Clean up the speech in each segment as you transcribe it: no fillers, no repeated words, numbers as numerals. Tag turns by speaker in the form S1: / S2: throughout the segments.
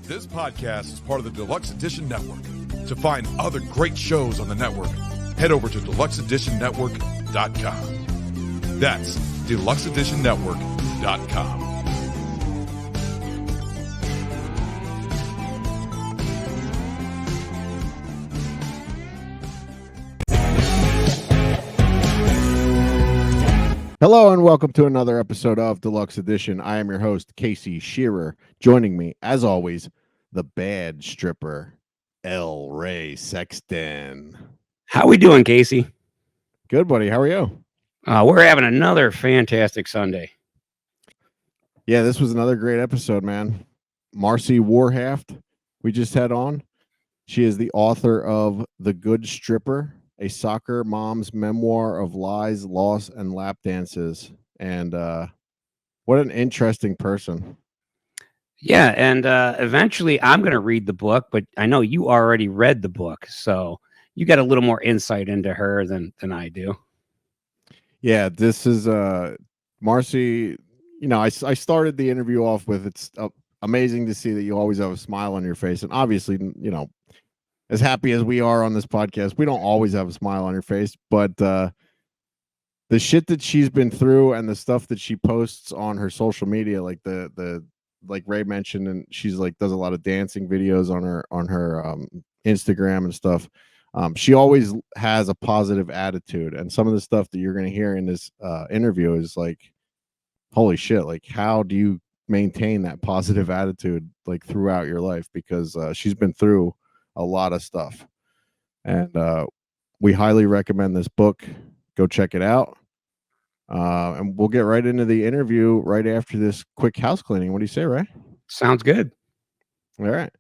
S1: This podcast is part of the Deluxe Edition Network. To find other great shows on the network, head over to deluxeeditionnetwork.com. That's deluxeeditionnetwork.com.
S2: Hello and welcome to another episode of Deluxe Edition. I am your host, Casey Shearer. Joining me, as always, the bad stripper, L. Ray Sexton.
S3: How we doing, Casey?
S2: Good, buddy. How are you?
S3: We're having another fantastic Sunday.
S2: Yeah, this was another great episode, man. Marci Warhaft, we just had on. She is the author of The Good Stripper, a soccer mom's memoir of lies, loss, and lap dances. And what an interesting person.
S3: Yeah, and eventually I'm going to read the book, but I know you already read the book, so you got a little more insight into her than I do.
S2: Yeah, this is Marci. You know, I started the interview off with it's amazing to see that you always have a smile on your face. And obviously, you know, as happy as we are on this podcast, we don't always have a smile on your face, but the shit that she's been through and the stuff that she posts on her social media, like the like Ray mentioned, and she's like does a lot of dancing videos on her Instagram and stuff. She always has a positive attitude, and some of the stuff that you're going to hear in this interview is like, holy shit, like how do you maintain that positive attitude like throughout your life? Because she's been through a lot of stuff, and we highly recommend this book. Go check it out, and we'll get right into the interview right after this quick house cleaning. What do you say, Ray?
S3: Sounds good.
S2: All right,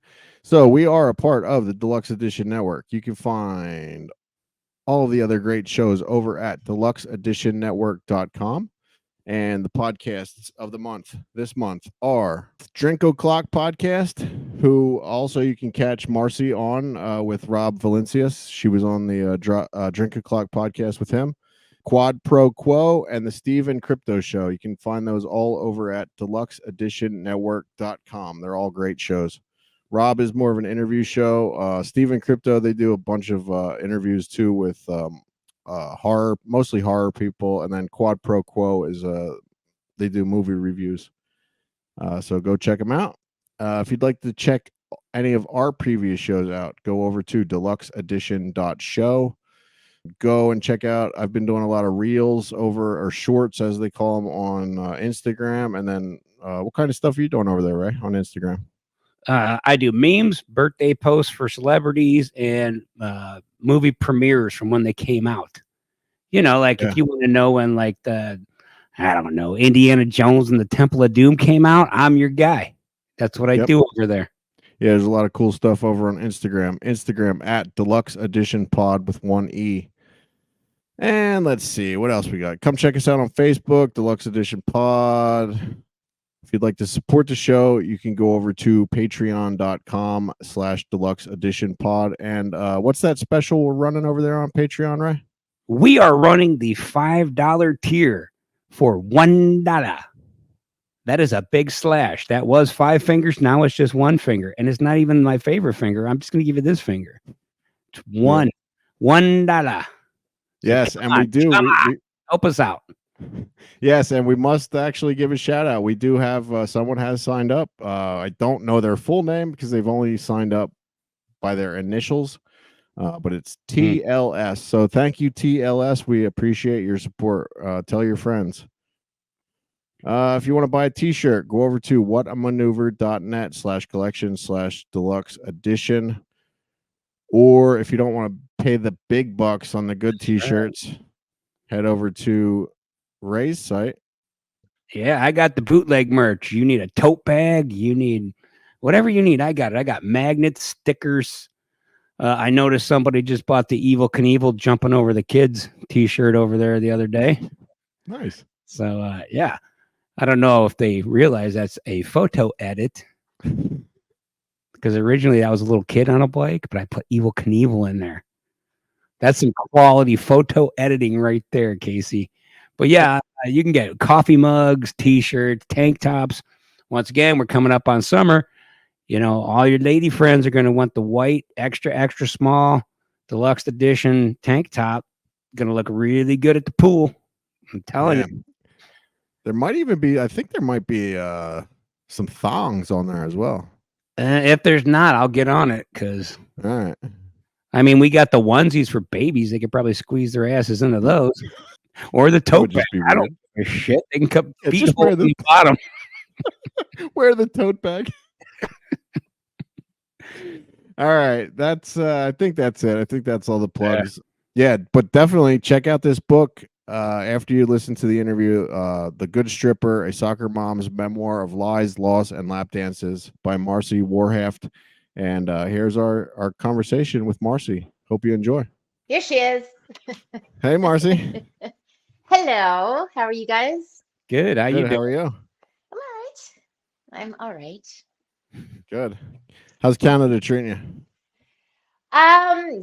S2: so we are a part of the Deluxe Edition Network. You can find all of the other great shows over at deluxeeditionnetwork.com. And the podcasts of the month this month are Drink O'Clock Podcast, who also you can catch Marci on with Rob Valencius. She was on the Drink O'Clock Podcast with him. Quad Pro Quo and the Steven Crypto Show. You can find those all over at deluxeeditionnetwork.com. They're all great shows. Rob is more of an interview show. Steven Crypto, they do a bunch of interviews too with horror, mostly horror people, and then Quad Pro Quo is they do movie reviews, so go check them out. If you'd like to check any of our previous shows out, go over to deluxeedition.show. Go and check out, I've been doing a lot of reels or shorts as they call them on Instagram. And then what kind of stuff are you doing over there, Ray, on Instagram?
S3: I do memes, birthday posts for celebrities, and movie premieres from when they came out. You know, like if you want to know when, like I don't know, Indiana Jones and the Temple of Doom came out, I'm your guy. That's what I do over there.
S2: Yeah, there's a lot of cool stuff over on Instagram. Instagram at Deluxe Edition Pod with 1 E. And let's see what else we got. Come check us out on Facebook, Deluxe Edition Pod. If you'd like to support the show, you can go over to patreon.com/Deluxe Edition Pod. And what's that special we're running over there on Patreon, Ray?
S3: We are running the $5 tier for $1. That is a big slash. That was 5 fingers. Now it's just 1 finger. And it's not even my favorite finger. I'm just going to give you this finger. It's $1.
S2: Yes, and we do. We
S3: help us out.
S2: Yes, and we must actually give a shout out. We do have someone has signed up. I don't know their full name because they've only signed up by their initials, but it's TLS. So thank you, TLS. We appreciate your support. Tell your friends. If you want to buy a t-shirt, go over to whatamaneuver.net/collection/deluxe edition. Or if you don't want to pay the big bucks on the good t-shirts, head over to Ray's site.
S3: Yeah, I got the bootleg merch. You need a tote bag. You need whatever you need. I got it. I got magnets, stickers. I noticed somebody just bought the Evel Knievel jumping over the kids t-shirt over there the other day.
S2: Nice.
S3: So, yeah. I don't know if they realize that's a photo edit. Because originally I was a little kid on a bike, but I put Evel Knievel in there. That's some quality photo editing right there, Casey. But yeah, you can get coffee mugs, t-shirts, tank tops. Once again, we're coming up on summer. You know, all your lady friends are going to want the white, extra, extra small, deluxe edition tank top. Going to look really good at the pool. I'm telling
S2: Yeah.
S3: you.
S2: There might even be, I think there might be some thongs on there as well.
S3: If there's not, I'll get on it because,
S2: All right.
S3: I mean, we got the onesies for babies. They could probably squeeze their asses into those. Or the
S2: That
S3: tote
S2: would
S3: bag.
S2: just be
S3: I don't
S2: weird.
S3: give a shit. They can cut
S2: Yeah,
S3: feet
S2: just
S3: hole
S2: wear
S3: in
S2: the
S3: the bottom.
S2: wear the tote bag. All right. That's I think that's it. I think that's all the plugs. Yeah, but definitely check out this book after you listen to the interview, The Good Stripper, a soccer mom's memoir of lies, loss, and lap dances by Marci Warhaft. And here's our conversation with Marci. Hope you enjoy.
S4: Here she is.
S2: Hey Marci.
S4: Hello. How are you guys?
S3: Good. How you
S2: Good. How
S3: doing?
S2: are you?
S4: I'm all right. I'm all right.
S2: Good. How's Canada treating you?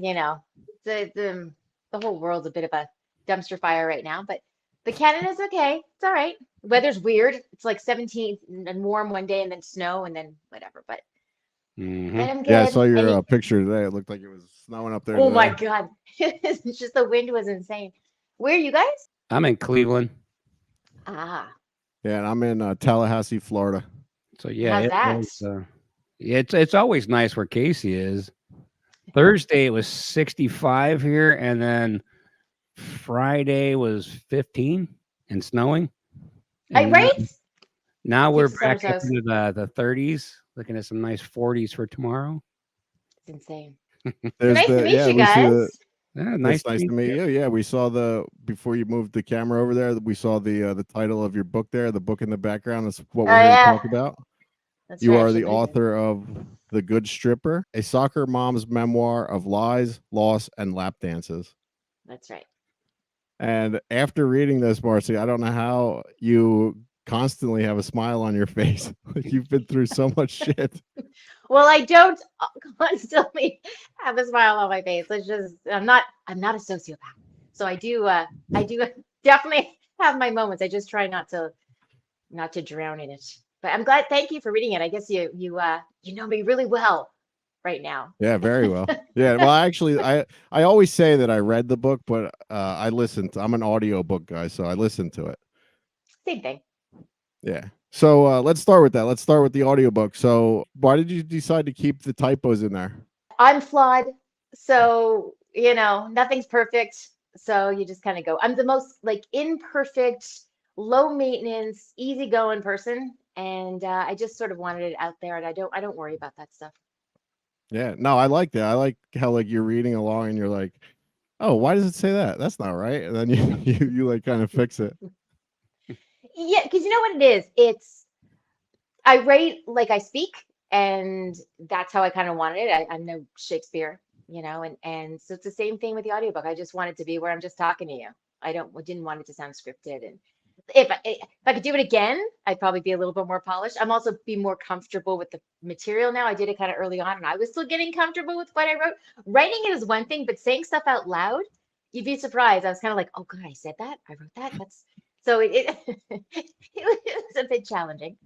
S4: You know, the whole world's a bit of a dumpster fire right now, but Canada's okay. It's all right. Weather's weird. It's like 17 and warm one day and then snow and then whatever. But
S3: Mm-hmm.
S4: I'm
S2: Yeah, I
S4: good.
S2: saw
S4: And
S2: your picture today. It looked like it was snowing up there
S4: oh my
S2: today.
S4: God. It's just the wind was insane. Where are you guys?
S3: I'm in Cleveland.
S4: Ah,
S2: Yeah, and I'm in Tallahassee, Florida.
S3: So yeah,
S4: how's that?
S3: it's always nice where Casey is. Thursday it was 65 here, and then Friday was 15 and snowing.
S4: I
S3: And
S4: right?
S3: now we're
S4: Gives
S3: back up
S4: Somersos.
S3: into the 30s, looking at some nice 40s for tomorrow.
S4: It's insane.
S2: There's
S4: Nice to
S2: the
S4: meet
S2: yeah,
S4: you
S2: we see the
S4: guys.
S3: Yeah,
S2: It's
S3: nice to
S2: nice
S3: meet
S2: to meet
S3: you.
S2: you. Yeah, we saw before you moved the camera over there. We saw the title of your book there, the book in the background. That's what
S4: Oh
S2: we're here to
S4: yeah,
S2: talk about.
S4: that's
S2: You
S4: right.
S2: are
S4: She
S2: the
S4: put it in.
S2: author of The Good Stripper, a soccer mom's memoir of lies, loss, and lap dances.
S4: That's right.
S2: And after reading this, Marcy, I don't know how you constantly have a smile on your face. Like you've been through so much shit.
S4: Well, I don't constantly have a smile on my face. It's just I'm not a sociopath. So I do definitely have my moments. I just try not to drown in it. But I'm glad. Thank you for reading it. I guess you know me really well right now.
S2: Yeah, very well. Yeah, well, actually, I always say that I read the book, but I listened. I'm an audio book guy, so I listened to it.
S4: Same thing.
S2: Yeah. So let's start with that. Let's start with the audiobook. So why did you decide to keep the typos in there?
S4: I'm flawed, so nothing's perfect. So you just kind of go. I'm the most like imperfect, low maintenance, easygoing person, and I just sort of wanted it out there, and I don't worry about that stuff.
S2: Yeah. No, I like that. I like how like you're reading along and you're like, oh, why does it say that? That's not right. And then you like kind of fix it.
S4: Yeah, because you know what it is? I write like I speak, and that's how I kind of wanted it. I'm no Shakespeare, and so it's the same thing with the audiobook. I just want it to be where I'm just talking to you. I didn't want it to sound scripted. And if I could do it again, I'd probably be a little bit more polished. I'm also be more comfortable with the material now. I did it kind of early on, and I was still getting comfortable with what I wrote. Writing it is one thing, but saying stuff out loud, you'd be surprised. I was kind of like, oh, God, I said that. I wrote that. That's so it was a bit challenging,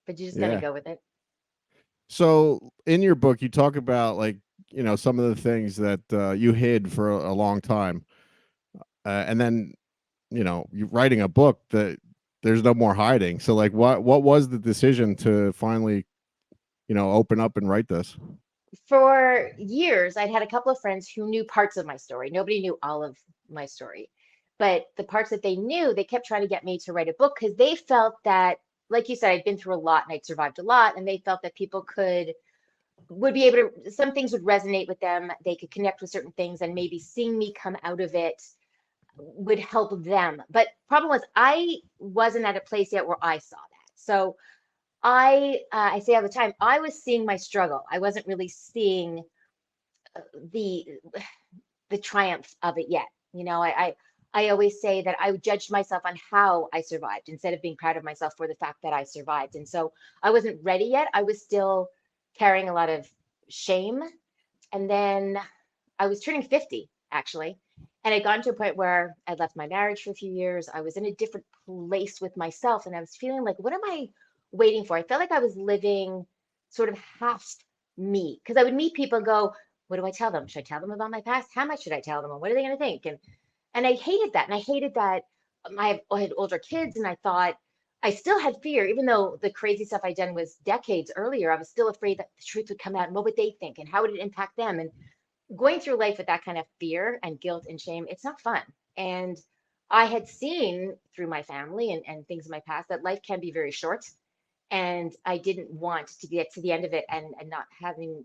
S4: but you just got to
S2: Yeah.
S4: go with it.
S2: So in your book, you talk about like, some of the things that you hid for a long time. And then, you writing a book that there's no more hiding. So like what was the decision to finally, open up and write this?
S4: For years, I'd had a couple of friends who knew parts of my story. Nobody knew all of my story, but the parts that they knew, they kept trying to get me to write a book because they felt that, like you said, I'd been through a lot and I'd survived a lot, and they felt that people would be able to, some things would resonate with them. They could connect with certain things, and maybe seeing me come out of it would help them. But problem was, I wasn't at a place yet where I saw that. So I say all the time, I was seeing my struggle. I wasn't really seeing the the triumph of it yet. I always say that I judged myself on how I survived instead of being proud of myself for the fact that I survived. And so I wasn't ready yet. I was still carrying a lot of shame. And then I was turning 50 actually. And I'd gotten to a point where I'd left my marriage for a few years. I was in a different place with myself, and I was feeling like, what am I waiting for? I felt like I was living sort of half me, because I would meet people and go, what do I tell them? Should I tell them about my past? How much should I tell them? And what are they going to think? And I hated that. And I hated that I had older kids, and I thought I still had fear, even though the crazy stuff I'd done was decades earlier. I was still afraid that the truth would come out, and what would they think, and how would it impact them? And going through life with that kind of fear and guilt and shame, it's not fun. And I had seen through my family and things in my past that life can be very short. And I didn't want to get to the end of it and not having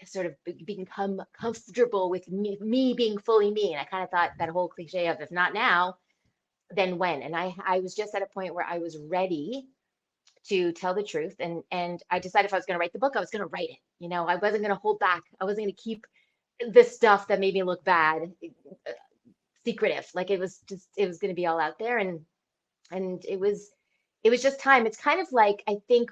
S4: sort of become comfortable with me being fully me. And I kind of thought that whole cliche of if not now, then when? And I was just at a point where I was ready to tell the truth. And I decided if I was going to write the book, I was going to write it. You know, I wasn't going to hold back. I wasn't going to keep the stuff that made me look bad secretive. Like it was going to be all out there. And it was just time. It's kind of like, I think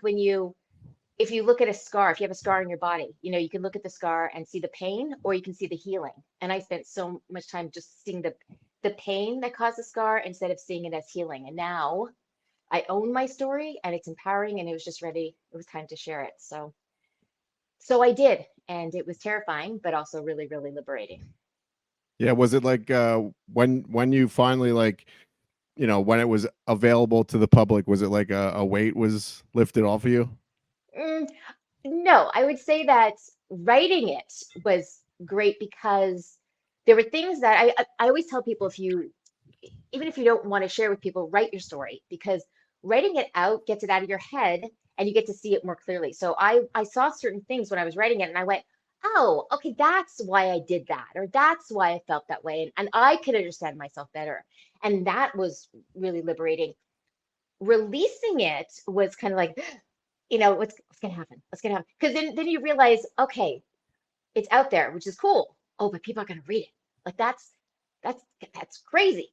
S4: if you look at a scar, if you have a scar on your body, you know, you can look at the scar and see the pain, or you can see the healing. And I spent so much time just seeing the pain that caused the scar instead of seeing it as healing. And now I own my story, and it's empowering, and it was just ready. It was time to share it. So I did, and it was terrifying, but also really, really liberating.
S2: Yeah. Was it like when you finally, like, you know, when it was available to the public, was it like a weight was lifted off of you?
S4: No, I would say that writing it was great, because there were things that I always tell people, even if you don't want to share with people, write your story, because writing it out gets it out of your head, and you get to see it more clearly. So I saw certain things when I was writing it, and I went, oh, okay, that's why I did that, or that's why I felt that way. And I could understand myself better. And that was really liberating. Releasing it was kind of like, you know, what's going to happen? What's going to happen? Because then you realize, okay, it's out there, which is cool. Oh, but people are going to read it. Like that's crazy.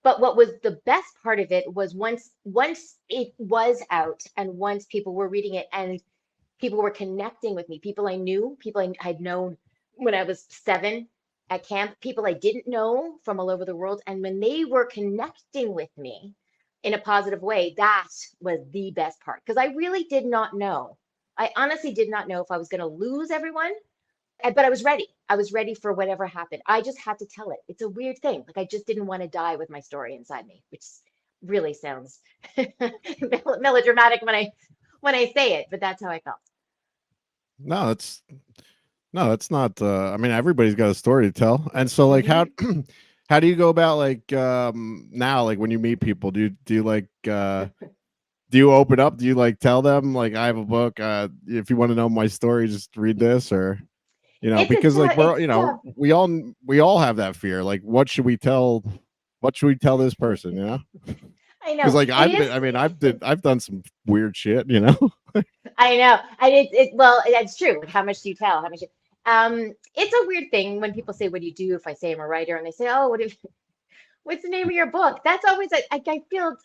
S4: But what was the best part of it was once it was out, and once people were reading it, and people were connecting with me, people I knew, people I had known when I was 7 at camp, people I didn't know from all over the world. And when they were connecting with me in a positive way, that was the best part, because I really did not know. I honestly did not know if I was going to lose everyone, but I was ready. I was ready for whatever happened. I just had to tell it. It's a weird thing. Like I just didn't want to die with my story inside me, which really sounds melodramatic when I say it, but that's how I felt.
S2: No, that's not. I mean, everybody's got a story to tell, and so like how how do you go about like now, like when you meet people, do you like do you open up? Do you like tell them like I have a book? If you want to know my story, just read this, or you know, because like we're we all have that fear. Like, what should we tell? What should we tell this person? You know,
S4: I know.
S2: because like I've done some weird shit. You know.
S4: I know. Well, that's true. How much do you tell? How much? It's a weird thing when people say, "What do you do?" If I say I'm a writer, and they say, "Oh, what's the name of your book?" That's always I feel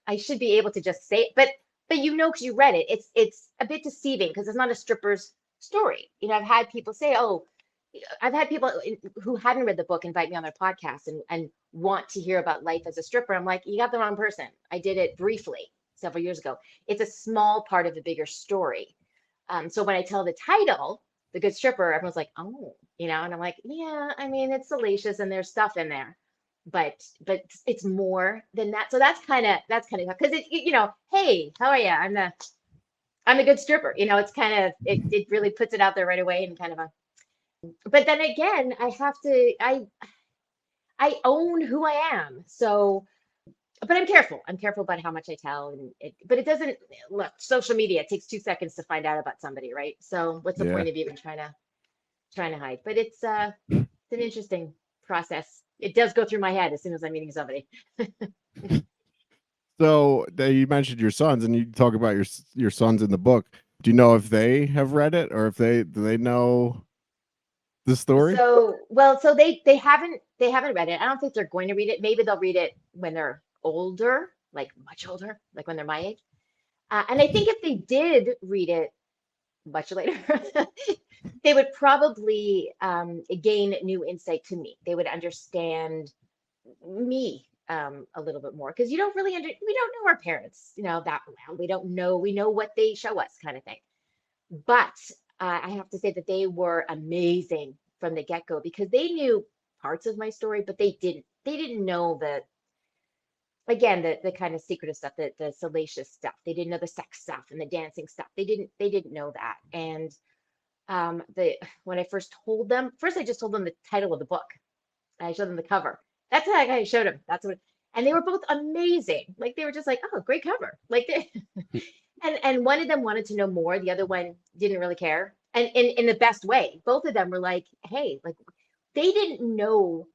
S4: I should be able to just say it, but you know, because you read it, it's a bit deceiving, because it's not a stripper's story. You know, I've had people say, "Oh," I've had people who hadn't read the book invite me on their podcast and want to hear about life as a stripper. I'm like, you got the wrong person. I did it briefly several years ago. It's a small part of a bigger story. So when I tell the title, The Good Stripper, everyone's like, oh, you know, and I'm like, yeah, I mean, it's salacious and there's stuff in there, but it's more than that. So that's kind of because you know, hey, how are you? I'm a good stripper. You know, it's kind of it really puts it out there right away, and kind of a. But then again, I own who I am. So, but I'm careful. I'm careful about how much I tell, but it doesn't look. Social media, it takes 2 seconds to find out about somebody, right? So, what's the
S2: Yeah.
S4: point of even trying to hide? But it's an interesting process. It does go through my head as soon as I'm meeting somebody.
S2: So you mentioned your sons, and you talk about your sons in the book. Do you know if they have read it, or if do they know the story?
S4: So they haven't read it. I don't think they're going to read it. Maybe they'll read it when they're older, like much older, like when they're my age. And I think if they did read it much later, they would probably gain new insight to me. They would understand me a little bit more, because you don't really we don't know our parents, you know, that well. We don't know. We know what they show us, kind of thing. But I have to say that they were amazing from the get-go because they knew parts of my story, but they didn't know the, again, the kind of secretive stuff, the salacious stuff. They didn't know the sex stuff and the dancing stuff. They didn't know that. And the when I first told them, first I just told them the title of the book. I showed them the cover. That's how I showed them. That's what, and they were both amazing. Like they were just like, oh, great cover. Like they, and one of them wanted to know more. The other one didn't really care. And in the best way. Both of them were like, hey, like they didn't know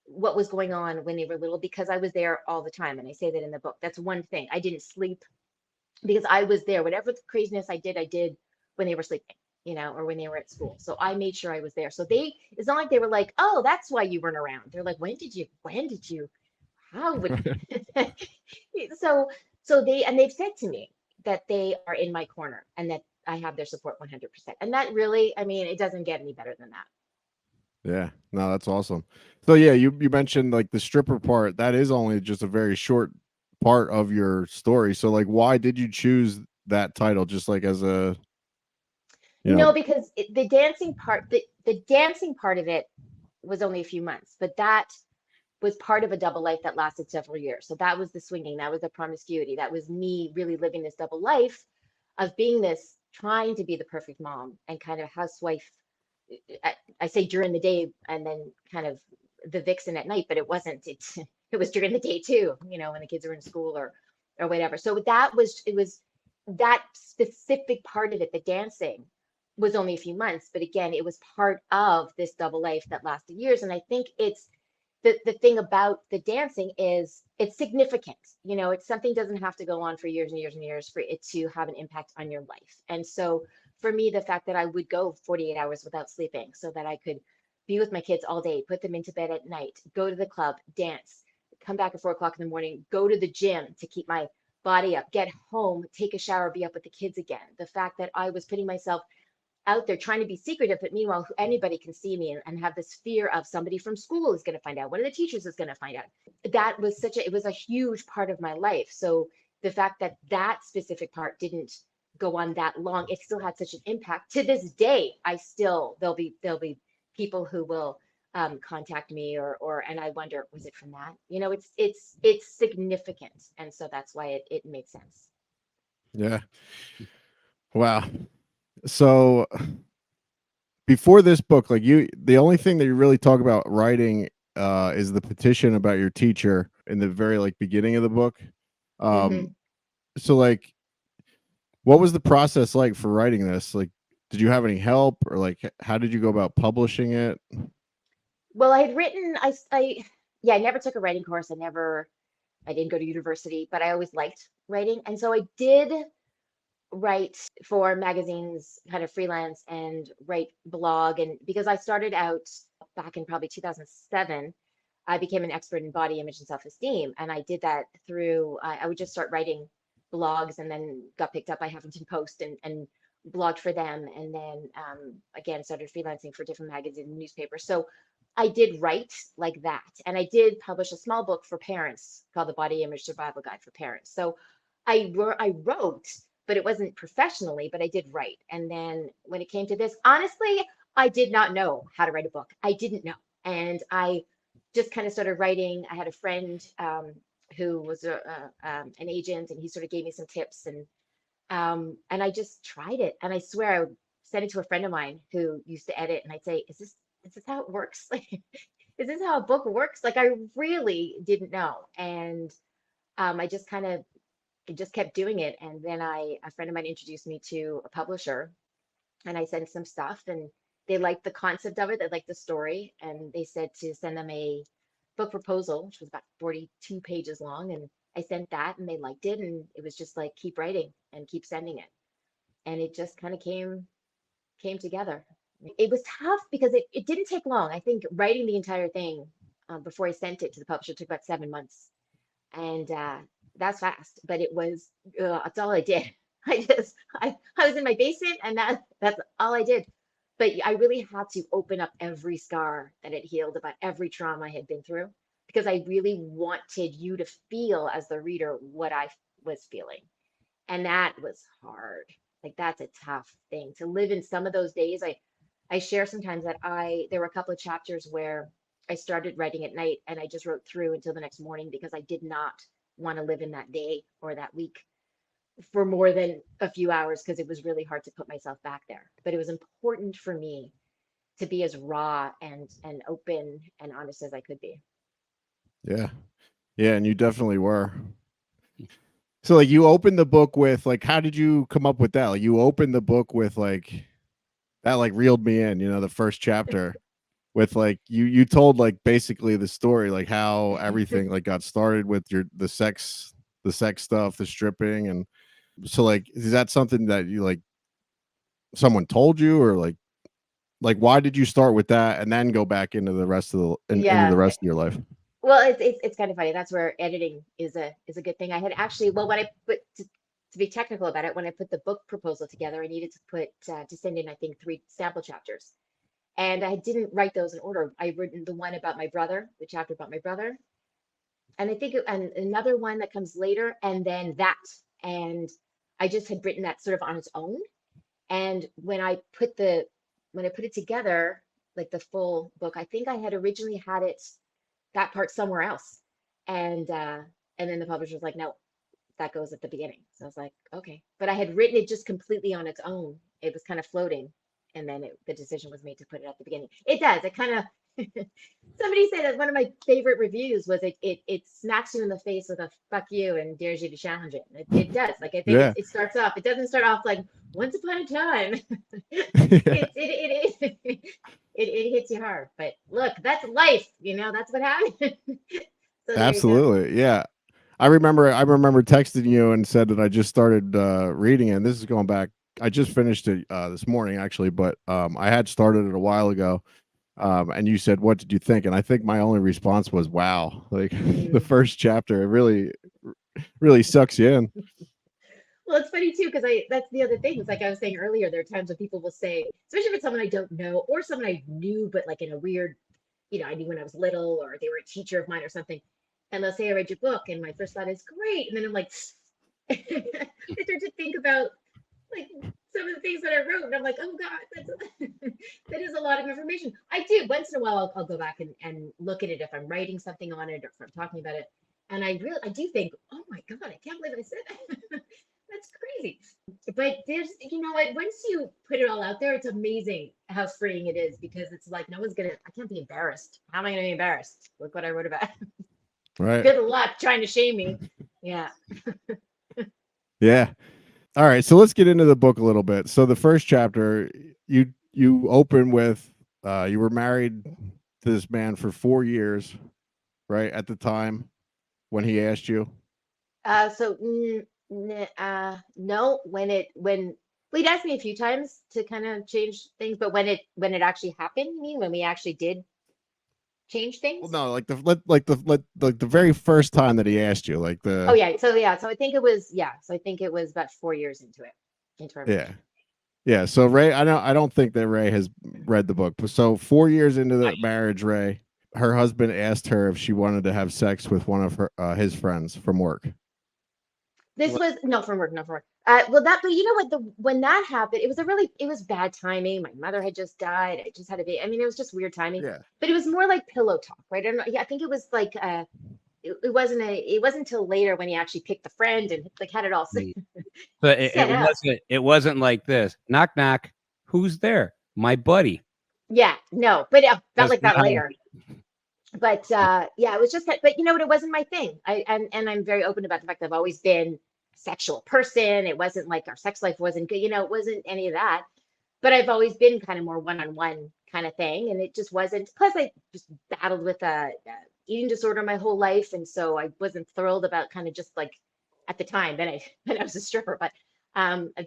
S4: what was going on when they were little because I was there all the time. And I say that in the book. That's one thing. I didn't sleep because I was there. Whatever craziness I did when they were sleeping, or when they were at school. So I made sure I was there. So it's not like they were like, oh, that's why you weren't around. They're like, when did you, how would, so, they've said to me that they are in my corner and that I have their support 100%. And that really, I mean, it doesn't get any better than that.
S2: Yeah, no, that's awesome. So yeah, you mentioned like the stripper part. That is only just a very short part of your story. So like, why did you choose that title? Just like as a, you know,
S4: No, because the dancing part of it was only a few months, but that was part of a double life that lasted several years. So that was the swinging, that was the promiscuity, that was me really living this double life of being this, trying to be the perfect mom and kind of housewife. I say during the day and then kind of the vixen at night, but it wasn't. It was during the day too, when the kids are in school or whatever. So it was that specific part of it, the dancing was only a few months, but again, it was part of this double life that lasted years. And I think it's the thing about the dancing is it's significant. It's something doesn't have to go on for years and years and years for it to have an impact on your life. And so for me, the fact that I would go 48 hours without sleeping so that I could be with my kids all day, put them into bed at night, go to the club, dance, come back at 4 o'clock in the morning, go to the gym to keep my body up, get home, take a shower, be up with the kids again. The fact that I was putting myself out there trying to be secretive, but meanwhile, anybody can see me and have this fear of somebody from school is going to find out, one of the teachers is going to find out. That was it was a huge part of my life. So the fact that that specific part didn't go on that long, it still had such an impact. To this day, there'll be people who will contact me and I wonder, was it from that? It's significant. And so that's why it made sense.
S2: yeah. Wow. So before this book, like the only thing that you really talk about writing is the petition about your teacher in the very like beginning of the book.
S4: Mm-hmm.
S2: So like, what was the process like for writing this? Like, did you have any help or like, how did you go about publishing it?
S4: Well, I had written, yeah, I never took a writing course. I didn't go to university, but I always liked writing. And so I did write for magazines, kind of freelance and write blog. And because I started out back in probably 2007, I became an expert in body image and self-esteem. And I did that through, I would just start writing blogs and then got picked up by Huffington Post and blogged for them. And then again, started freelancing for different magazines and newspapers. So I did write like that. And I did publish a small book for parents called The Body Image Survival Guide for Parents. So I wrote, but it wasn't professionally, but I did write. And then when it came to this, honestly, I did not know how to write a book. I didn't know. And I just kind of started writing. I had a friend who was an agent, and he sort of gave me some tips, and I just tried it. And I swear I would send it to a friend of mine who used to edit, and I'd say, is this how it works? Like, is this how a book works? Like, I really didn't know. And I just kind of just kept doing it. And then a friend of mine introduced me to a publisher, and I sent some stuff, and they liked the concept of it. They liked the story, and they said to send them a book proposal, which was about 42 pages long. And I sent that, and they liked it. And it was just like, keep writing and keep sending it. And it just kind of came together. It was tough because it didn't take long. I think writing the entire thing before I sent it to the publisher took about 7 months. And that's fast, but that's all I did. I was in my basement, and that's all I did. But I really had to open up every scar that had healed, about every trauma I had been through, because I really wanted you to feel, as the reader, what I was feeling. And that was hard. Like that's a tough thing to live in some of those days. I share sometimes that there were a couple of chapters where I started writing at night and I just wrote through until the next morning because I did not want to live in that day or that week for more than a few hours because it was really hard to put myself back there. But it was important for me to be as raw and open and honest as I could be.
S2: Yeah. Yeah, and you definitely were. So like you opened the book with like, how did you come up with that? Like you opened the book with like that like reeled me in, the first chapter with like you told like basically the story, like how everything like got started with the sex stuff, the stripping. And so like is that something that you like someone told you, or like why did you start with that and then go back into the rest of into the
S4: Yeah.
S2: rest of your life?
S4: Well, it's kind of funny. That's where editing is a good thing. I had actually, well, when I put to be technical about it, when I put the book proposal together, I needed to send in, I think, 3 sample chapters, and I didn't write those in order. I written the one about my brother, the chapter about my brother, and I think and another one that comes later, and then that, and I just had written that sort of on its own. And when I put it together, like the full book, I think I had originally had that part somewhere else. And then the publisher was like, no, that goes at the beginning. So I was like, okay. But I had written it just completely on its own. It was kind of floating. And then the decision was made to put it at the beginning. It does. It kind of somebody said that one of my favorite reviews was it smacks you in the face with a fuck you and dares you to challenge it. It does. Like I think
S2: Yeah.
S4: it starts off, it doesn't start off like once upon a time.
S2: Yeah.
S4: It hits you hard. But look, that's life, that's what happened. So there you go.
S2: Absolutely. Yeah. I remember texting you and said that I just started reading it. And this is going back. I just finished it this morning actually, but I had started it a while ago. And you said, what did you think? And I think my only response was, wow, like the first chapter, it really sucks you in.
S4: Well, it's funny too, because that's the other thing. It's like I was saying earlier, there are times when people will say, especially if it's someone I don't know or someone I knew, but like in a weird, I knew when I was little or they were a teacher of mine or something. And they'll say, I read your book. And my first thought is great. And then I'm like, I start to think about like some of the things that I wrote. And I'm like, oh God, that is a lot of information. I do. Once in a while, I'll go back and look at it if I'm writing something on it or if I'm talking about it. And I do think, oh my God, I can't believe I said that. That's crazy. But there's, what, once you put it all out there, it's amazing how freeing it is because it's like, I can't be embarrassed. How am I going to be embarrassed? Look what I wrote about.
S2: Right.
S4: Good luck trying to shame me. Yeah.
S2: Yeah. All right. So let's get into the book a little bit. So the first chapter, you open with, you were married to this man for 4 years, right? At the time when he asked you.
S4: No, when he'd asked me a few times to kind of change things, but when it actually happened, you mean when we actually did change things?
S2: Well, no, like the very first time that he asked you, like the.
S4: Oh yeah, so I think it was about 4 years into our marriage.
S2: Yeah. So Ray, I don't think that Ray has read the book. So 4 years into the marriage, Ray, her husband asked her if she wanted to have sex with one of his friends from work.
S4: This was no from work. But you know what? When that happened, it was bad timing. My mother had just died. I just had a baby. I mean, it was just weird timing.
S2: Yeah.
S4: But it was more like pillow talk, right? I don't know. Yeah, I think it was like it wasn't until later when he actually picked the friend and like had it all set.
S3: But it wasn't like this. Knock knock. Who's there? My buddy.
S4: Yeah, no, but it felt like that
S3: not-
S4: later. But yeah, it was just that. But you know what? It wasn't my thing. And I'm very open about the fact that I've always been a sexual person. It wasn't like our sex life wasn't good. It wasn't any of that. But I've always been kind of more one-on-one kind of thing, and it just wasn't. Plus, I just battled with a eating disorder my whole life, and so I wasn't thrilled about kind of just like at the time when I was a stripper, but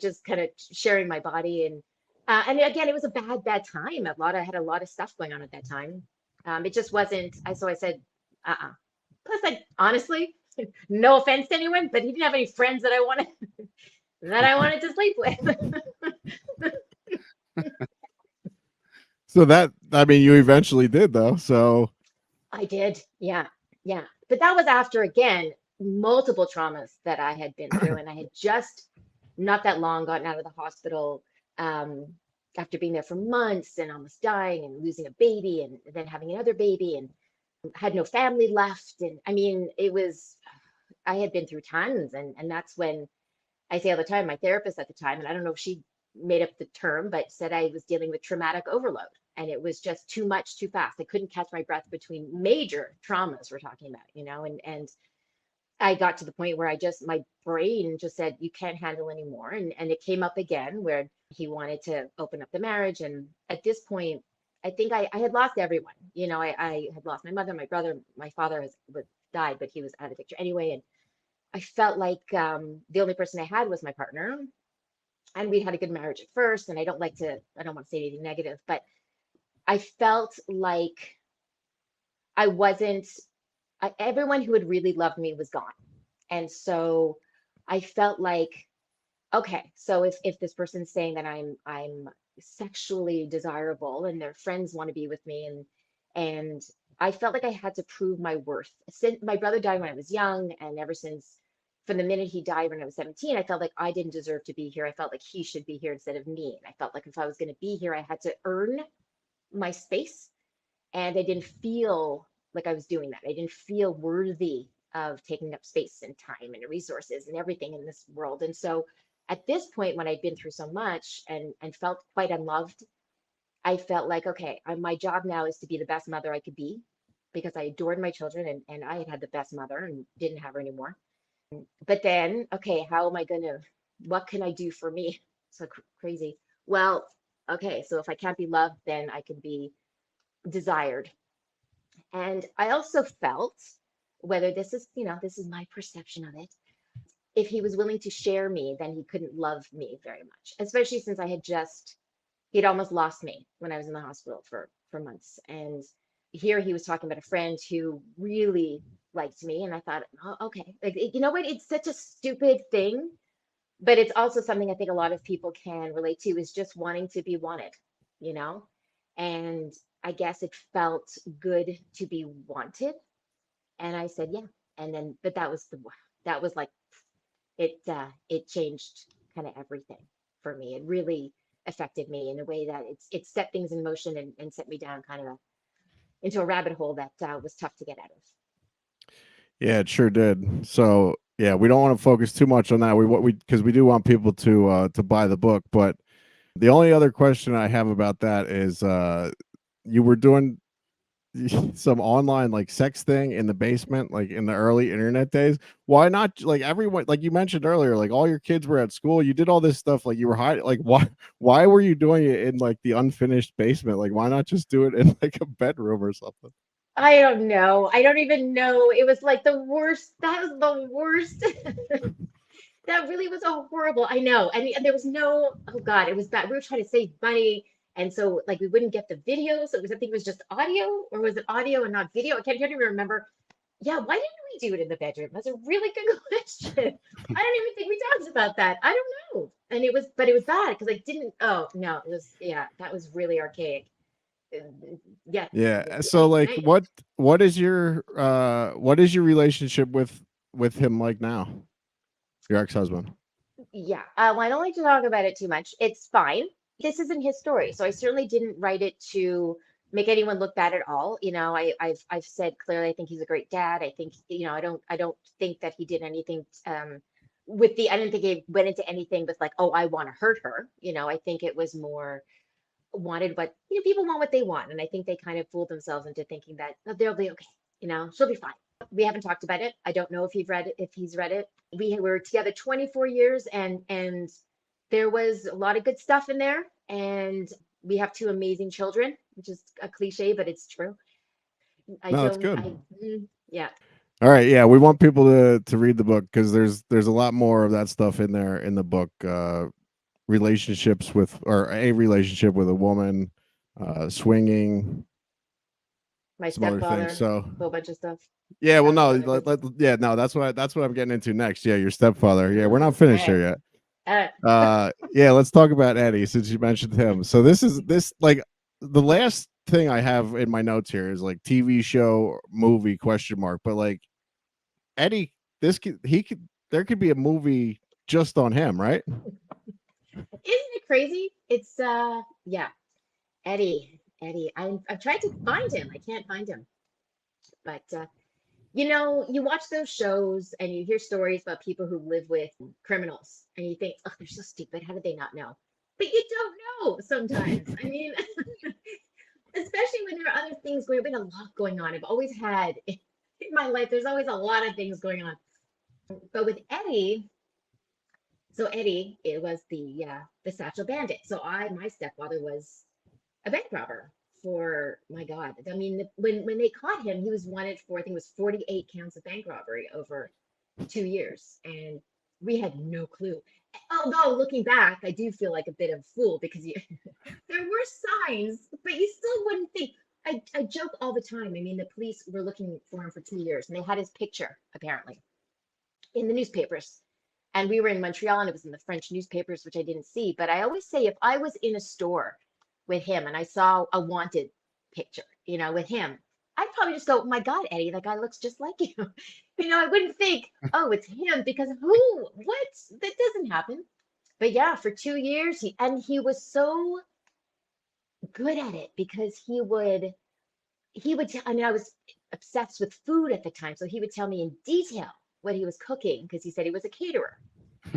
S4: just kind of sharing my body and again, it was a bad time. I had a lot of stuff going on at that time. It just wasn't. So I said, Plus, honestly, no offense to anyone, but he didn't have any friends that I wanted to sleep with.
S2: So you eventually did though. So
S4: I did. Yeah. But that was after, again, multiple traumas that I had been through. And I had just not that long, gotten out of the hospital after being there for months and almost dying and losing a baby and then having another baby and had no family left. And I mean, I had been through tons. And that's when I say all the time, my therapist at the time, and I don't know if she made up the term, but said I was dealing with traumatic overload. And it was just too much, too fast. I couldn't catch my breath between major traumas we're talking about, and I got to the point where my brain just said, you can't handle anymore. And it came up again where he wanted to open up the marriage. And at this point, I think I had lost everyone. I had lost my mother, my brother, my father died, but he was out of the picture anyway. And I felt like the only person I had was my partner. And we had a good marriage at first. And I don't want to say anything negative, but I felt like everyone who had really loved me was gone. And so I felt like, okay, so if this person's saying that I'm sexually desirable and their friends want to be with me, and I felt like I had to prove my worth. Since my brother died when I was young, and ever since from the minute he died when I was 17, I felt like I didn't deserve to be here. I felt like he should be here instead of me. And I felt like if I was going to be here, I had to earn my space. And I didn't feel like I was doing that. I didn't feel worthy of taking up space and time and resources and everything in this world. And so at this point, when I'd been through so much and felt quite unloved, I felt like, okay, my job now is to be the best mother I could be, because I adored my children and I had the best mother and didn't have her anymore. But then, okay, what can I do for me? So crazy. Well, okay, so if I can't be loved, then I can be desired. And I also felt, whether this is my perception of it, if he was willing to share me, then he couldn't love me very much, especially since he'd almost lost me when I was in the hospital for months. And here he was talking about a friend who really liked me. And I thought, oh, okay, like, you know what? It's such a stupid thing, but it's also something I think a lot of people can relate to, is just wanting to be wanted, you know? And I guess it felt good to be wanted. And I said, yeah. And then, but that was like, it changed kind of everything for me. It really affected me in a way that it set things in motion and set me down kind of into a rabbit hole that was tough to get out of.
S2: Yeah, it sure did. So yeah, we don't want to focus too much on that. Because we do want people to buy the book. But the only other question I have about that is you were doing some online like sex thing in the basement, like in the early internet days. Why not, like, everyone, like you mentioned earlier, like all your kids were at school, you did all this stuff, like you were hiding, like why were you doing it in like the unfinished basement? Like, why not just do it in like a bedroom or something?
S4: I don't know. I don't even know. It was like the worst. That was the worst. That really was a horrible. I know. And there was no, oh God, it was bad. We were trying to save money. And so like we wouldn't get the video. So I think it was just audio, or was it audio and not video? I can't even remember. Yeah, why didn't we do it in the bedroom? That's a really good question. I don't even think we talked about that. I don't know. And but it was bad because I didn't, oh no, that was really archaic. Yeah.
S2: Yeah. So like what is your relationship with him like now? Your ex-husband?
S4: Yeah. Well, I don't like to talk about it too much. It's fine. This isn't his story, so I certainly didn't write it to make anyone look bad at all. I've said clearly, I think he's a great dad. I think, I don't think that he did anything I didn't think he went into anything with like, oh, I want to hurt her. I think it was more wanted what, people want what they want, and I think they kind of fooled themselves into thinking that, oh, they'll be okay. She'll be fine. We haven't talked about it. I don't know if he's read it. We were together 24 years, and there was a lot of good stuff in there. And we have two amazing children, which is a cliche, but it's true.
S2: That's good.
S4: Yeah.
S2: All right. Yeah, we want people to read the book, because there's a lot more of that stuff in there in the book. Relationships with, or a relationship with a woman, swinging,
S4: My
S2: some other
S4: stepfather,
S2: things. So
S4: a whole bunch of stuff.
S2: yeah, well, no, no, that's what I'm getting into next. Yeah, your stepfather. Yeah, we're not finished here yet. Yeah, let's talk about Eddie, since you mentioned him. So this like the last thing I have in my notes here is like TV show, movie, question mark. But like Eddie, there could be a movie just on him, right?
S4: Isn't it crazy? It's yeah, Eddie. I've tried to find him. I can't find him. But you know, you watch those shows and you hear stories about people who live with criminals, and you think, oh, they're so stupid. How did they not know? But you don't know sometimes. I mean, especially when there are other things going. There's been a lot going on. I've always had in my life. There's always a lot of things going on. But with Eddie, so Eddie, it was the Satchel Bandit. So my stepfather was a bank robber for, my God. I mean, when they caught him, he was wanted for, I think it was 48 counts of bank robbery over 2 years, and we had no clue. Although looking back, I do feel like a bit of a fool because there were signs, but you still wouldn't think. I joke all the time. I mean, the police were looking for him for 2 years, and they had his picture apparently in the newspapers. And we were in Montreal, and it was in the French newspapers, which I didn't see. But I always say, if I was in a store with him and I saw a wanted picture, you know, with him, I'd probably just go, oh my God, Eddie, that guy looks just like you. You know, I wouldn't think, oh, it's him, because who, what? That doesn't happen. But yeah, for 2 years, he was so good at it because I mean, I was obsessed with food at the time. So he would tell me in detail what he was cooking because he said he was a caterer.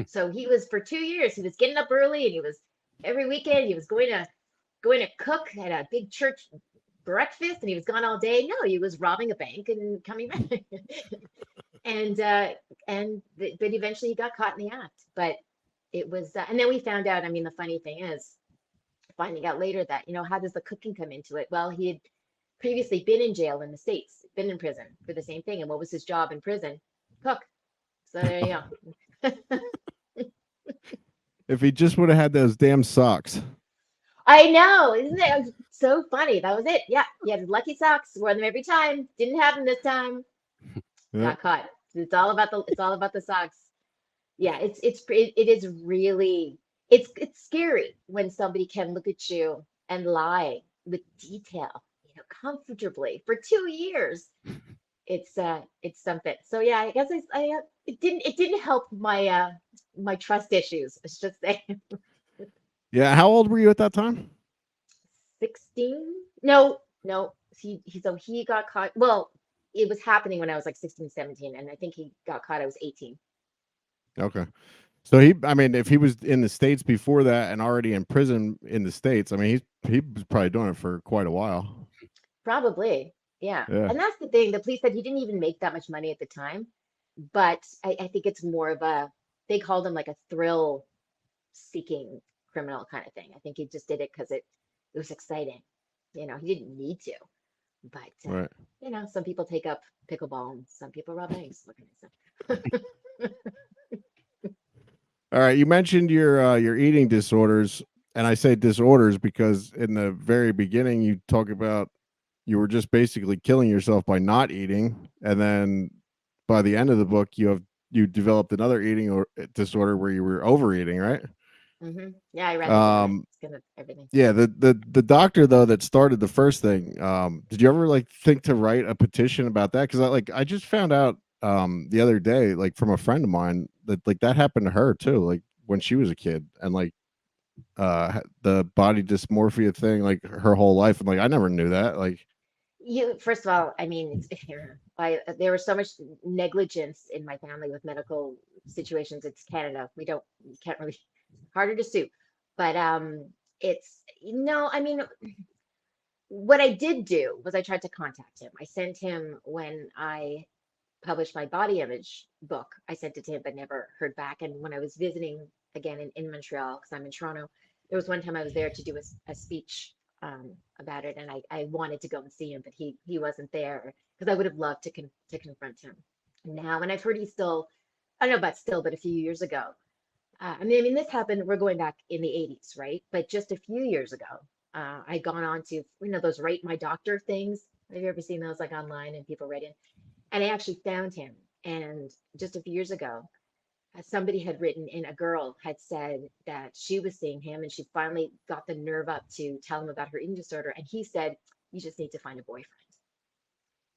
S4: So he was, for 2 years, he was getting up early, and he was every weekend he was going to cook at a big church breakfast, and he was gone all day. No, he was robbing a bank and coming back. But eventually he got caught in the act. But it was, and then we found out. I mean, the funny thing is, finding out later that, you know, how does the cooking come into it? Well, he had previously been in jail in the States, been in prison for the same thing. And what was his job in prison? Cook. So there you go.
S2: If he just would have had those damn socks.
S4: I know, isn't it so funny? That was it. Yeah, he had his lucky socks, wore them every time. Didn't have them this time.
S2: Yeah.
S4: Got caught. It's all about the socks. Yeah, it is really, it's scary when somebody can look at you and lie with detail, you know, comfortably for 2 years. It's something. So yeah, I guess it didn't help my my trust issues. It's just saying.
S2: Yeah. How old were you at that time?
S4: 16? No. So he got caught. Well, it was happening when I was like 16, 17, and I think he got caught. I was 18.
S2: Okay. So I mean, if he was in the States before that and already in prison in the States, I mean, he was probably doing it for quite a while.
S4: Probably. Yeah. And that's the thing. The police said he didn't even make that much money at the time, but I think it's more of they called him like a thrill seeking criminal kind of thing. I think he just did it because it was exciting. You know, he didn't need to, but
S2: Right.
S4: you know, some people take up pickleball and some people rob banks. What can I say?
S2: All right. You mentioned your eating disorders, and I say disorders because in the very beginning you talk about you were just basically killing yourself by not eating, and then by the end of the book you developed another eating disorder where you were overeating, right?
S4: Yeah, I read it. It's kind of everything.
S2: Yeah, the doctor though that started the first thing, did you ever like think to write a petition about that? Because I just found out the other day, like from a friend of mine, that like that happened to her too, like when she was a kid, and like the body dysmorphia thing, like her whole life. I'm like, I never knew that. Like,
S4: First of all, I mean, there was so much negligence in my family with medical situations. It's Canada. You can't really, harder to sue. But it's, no, I mean, what I did do was I tried to contact him. I sent him, when I published my body image book, I sent it to him, but never heard back. And when I was visiting again in Montreal, because I'm in Toronto, there was one time I was there to do a speech about it, and I wanted to go and see him, but he wasn't there, because I would have loved to confront him now. And I've heard he's still, I don't know about still, but a few years ago. I mean, this happened, we're going back in the 80s, right? But just a few years ago, I'd gone on to, those Rate My Doctor things. Have you ever seen those, like online, and people write in? And I actually found him. And just a few years ago, somebody had written in, a girl had said that she was seeing him, and she finally got the nerve up to tell him about her eating disorder. And he said, you just need to find a boyfriend.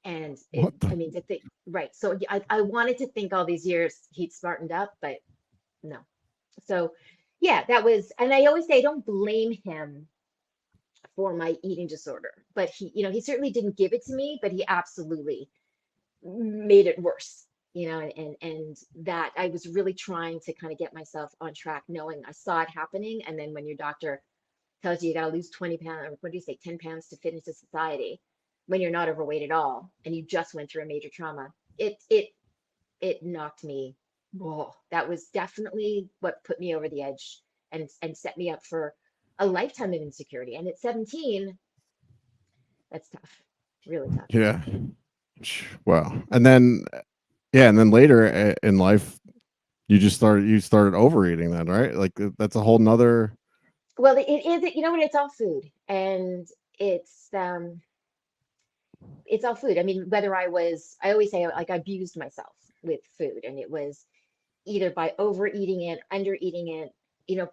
S4: And I mean, right. So I wanted to think all these years he'd smartened up, but no. So yeah, that was, and I always say I don't blame him for my eating disorder, but he certainly didn't give it to me, but he absolutely made it worse, and that I was really trying to kind of get myself on track, knowing I saw it happening. And then when your doctor tells you got to lose 20 pounds, or what do you say, 10 pounds to fit into society, when you're not overweight at all, and you just went through a major trauma, it knocked me. Whoa, that was definitely what put me over the edge and set me up for a lifetime of insecurity. And at 17, that's tough, really tough.
S2: Yeah. Wow. And then, yeah, and then later in life, you started overeating then, right? Like that's a whole nother.
S4: Well, it is, what, it's all food, and it's um it's all food. I mean, I always say, like, I abused myself with food, and it was either by overeating it, under eating it,